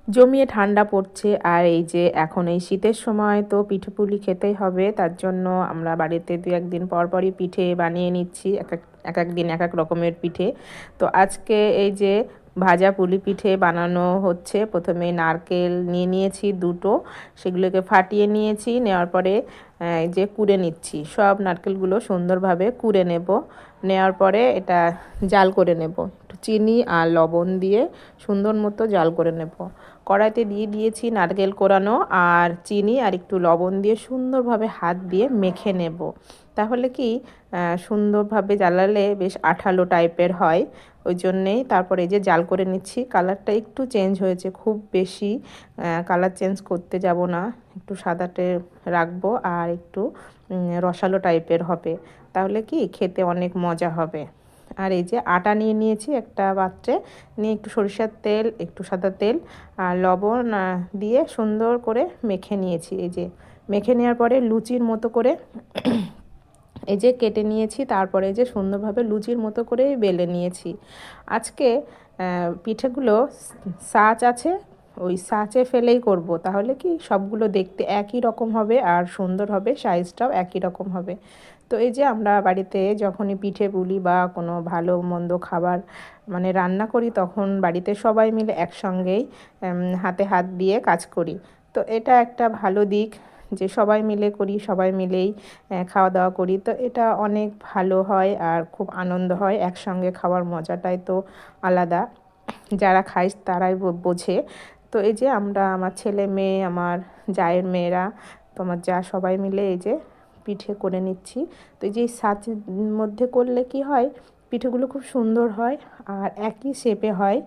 জমিয়ে ঠান্ডা পড়ছে আর এই যে এখন এই শীতের সময় তো পিঠে পুলি খেতেই হবে, তার জন্য আমরা বাড়িতে দু একদিন পর পরই পিঠে বানিয়ে নিচ্ছি, এক এক দিন এক এক রকমের পিঠে। তো আজকে এই যে ভাজা পুলি পিঠে বানানো হচ্ছে। প্রথমে নারকেল নিয়ে নিয়েছি দুটো, সেগুলোকে ফাটিয়ে নিয়েছি, নেওয়ার পরে এই যে কুড়ে নিচ্ছি, সব নারকেলগুলো সুন্দরভাবে কুড়ে নেব। নেওয়ার পরে এটা জাল করে নেব, একটু চিনি আর লবণ দিয়ে সুন্দর মতো জাল করে নেব। কড়াইতে দিয়ে দিয়েছি নারকেল কোরানো আর চিনি আর একটু লবণ দিয়ে সুন্দরভাবে হাত দিয়ে মেখে নেব। তাহলে কি সুন্দরভাবে জ্বালালে বেশ আঠালো টাইপের হয়, ওই জন্যেই তারপরে এই যে জাল করে নিচ্ছি। কালারটা একটু চেঞ্জ হয়েছে, খুব বেশি কালার চেঞ্জ করতে যাব না, একটু সাদাটে রাখবো আর একটু রসালো টাইপের হবে, তাহলে কি খেতে অনেক মজা হবে। আর এই যে আটা নিয়ে নিয়েছি একটা পাত্রে, নিয়ে একটু সরিষার তেল, একটু সাদা তেল আর লবণ দিয়ে সুন্দর করে মেখে নিয়েছি। এই যে মেখে নেওয়ার পরে লুচির মতো করে এই যে কেটে নিয়েছি, তারপরে যে সুন্দরভাবে লুচির মতো করে বেলে নিয়েছি। আজকে পিঠেগুলো সাঁচ আছে, ওই সাঁচে ফেলেই করব, তাহলে কি সবগুলো দেখতে একই রকম হবে আর সুন্দর হবে, সাইজটাও একই রকম হবে। তো এই যে আমরা বাড়িতে যখনই পিঠে পুলি বা কোনো ভালো মন্দ খাবার মানে রান্না করি, তখন বাড়িতে সবাই মিলে একসঙ্গেই হাতে হাত দিয়ে কাজ করি। তো এটা একটা ভালো দিক যে সবাই মিলে করি, সবাই মিলেই খাওয়া দাওয়া করি, তো এটা অনেক ভালো হয় আর খুব আনন্দ হয়। একসঙ্গে খাওয়ার মজাটাই তো আলাদা, যারা খায় তারাই বোঝে। তো এই যে আমরা, আমার ছেলে মেয়ে, আমার জায়ের মেয়েরা, তোমার যা, সবাই মিলে এই যে পিঠে করে নিচ্ছি। তো এই যে ছাঁচের মধ্যে করলে কি হয়, পিঠেগুলো খুব সুন্দর হয় আর একই শেপে হয়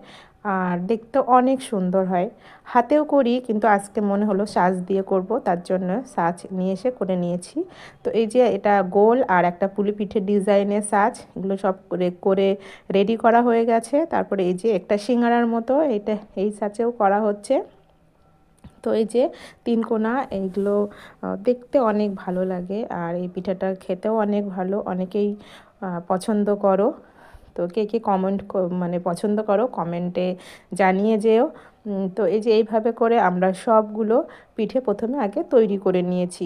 আর দেখতে অনেক সুন্দর হয়। হাতেও করি, কিন্তু আজকে মনে হলো ছাঁচ দিয়ে করব, তার জন্য ছাঁচ নিয়ে এসে করে নিয়েছি। তো এই যে এটা গোল আর একটা পুলি পিঠের ডিজাইনের ছাঁচ, এগুলো সব করে রেডি করা হয়ে গেছে। তারপরে এই যে একটা সিঙ্গারার মতো এটা এই ছাঁচেও করা হচ্ছে। তো এই যে তিন কোনা, এইগুলো দেখতে অনেক ভালো লাগে আর এই পিঠাটা খেতেও অনেক ভালো, অনেকেই পছন্দ করো। তো কে কে কমেন্ট মানে পছন্দ করো কমেন্টে জানিয়ে যেও। তো এই যে এইভাবে করে আমরা সবগুলো পিঠে প্রথমে আগে তৈরি করে নিয়েছি।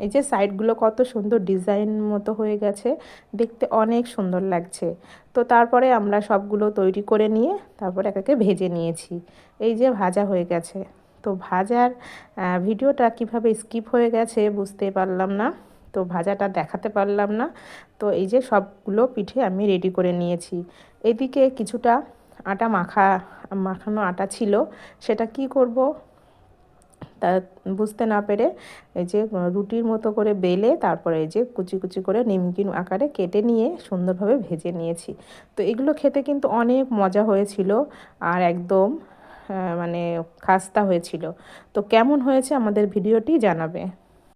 এই যে সাইডগুলো কত সুন্দর ডিজাইন মতো হয়ে গেছে, দেখতে অনেক সুন্দর লাগছে। তো তারপরে আমরা সবগুলো তৈরি করে নিয়ে তারপরে একে ভেজে নিয়েছি। এই যে ভাজা হয়ে গেছে। তো ভাজার ভিডিওটা কিভাবে স্কিপ হয়ে গেছে বুঝতে পারলাম না, তো ভাজাটা দেখাতে পারলাম না। তো এই যে সবগুলো পিঠে আমি রেডি করে নিয়েছি। এদিকে কিছুটা মাখানো আটা ছিল, সেটা কি করব তা বুঝতে না পেরে এই যে রুটির মতো করে বেলে তারপরে এই যে কুচি কুচি করে নিমকি আকারে কেটে নিয়ে সুন্দরভাবে ভেজে নিয়েছি। তো এগুলো খেতে কিন্তু অনেক মজা হয়েছিল আর একদম মানে খাস্তা হয়েছিল। তো কেমন হয়েছে আমাদের ভিডিওটি জানাবে।